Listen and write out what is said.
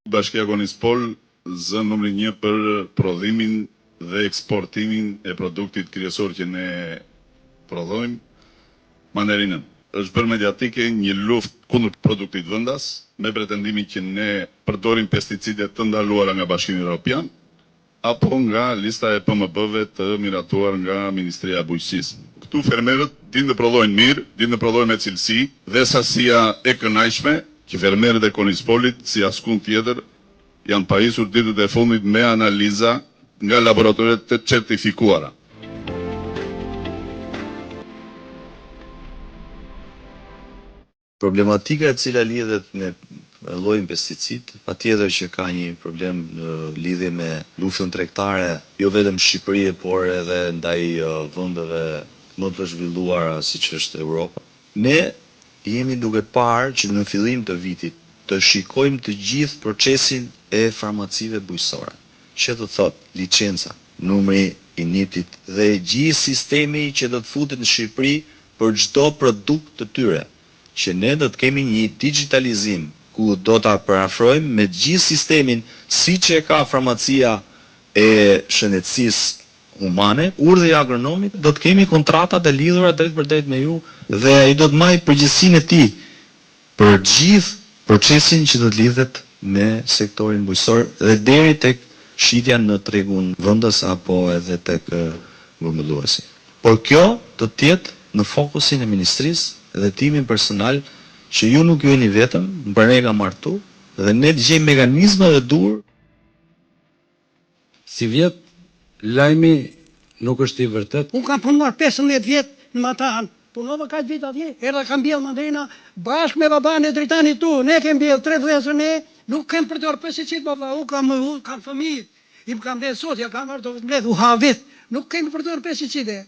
Bashkia Konispol zë numri 1 për prodhimin dhe eksportimin e produktit kryesor që ne prodhojmë, manderinën. Është bërë mediatike një luftë kundër produktit vendas, me pretendimin që ne përdorim pesticide të ndaluara nga Bashkimi Evropian, apo nga lista e PMB-ve të miratuar nga Ministria e Bujqësisë. Këtu fermerët dinë të prodhojnë mirë, dinë të prodhojnë me cilësi dhe sasia e kënaqshme që fermerët e Konispolit, si askund tjetër, janë pajisur ditët e fundit me analiza nga laboratoret të certifikuara. Problematika e cila lidhet me llojin pesticid, patjetër që ka një problem në lidhje me luftën tregtare, jo vetëm në Shqipëri, por edhe ndaj vendeve më të zhvilluara siç është Europa. Ne jemi duke parë që në fillim të vitit të shikojmë të gjithë procesin e farmacive bujqësore, që të thotë licenca, numri i nitit dhe gjithë sistemi që do të futet në Shqipëri për çdo produkt të tyre, që ne do të kemi një digitalizim ku do ta parafrojmë me gjithë sistemin siç e ka farmacia e shëndetësisë humane, urdhri i agronomit, do të kemi kontratat e lidhura drejt për drejt me ju dhe ai do të marrë përgjegjësinë e tij për gjithë procesin që do të lidhet me sektorin bujqësor dhe deri tek shitja në tregun vendas apo edhe tek vëmëlluesi. Por kjo do të jetë në fokusin e ministrisë dhe timin personal që ju nuk jeni vetëm, për ne ka martu dhe ne të gjejmë mekanizma dhe dur. Si vjet, lajmi nuk është i vërtet. Unë kam punuar 15 vjet në Matahan, punova kaq vjet atje, erdha kam mbjell mandarina bashkë me baban e dritanit tu. Ne kemi mbjell 3 vëllezër ne, nuk kem përdor pesticid baba, unë kam fëmijë, im kam dhe sot, ja kam marrë të mbledh u ha vet, nuk kemi përdor pesticide.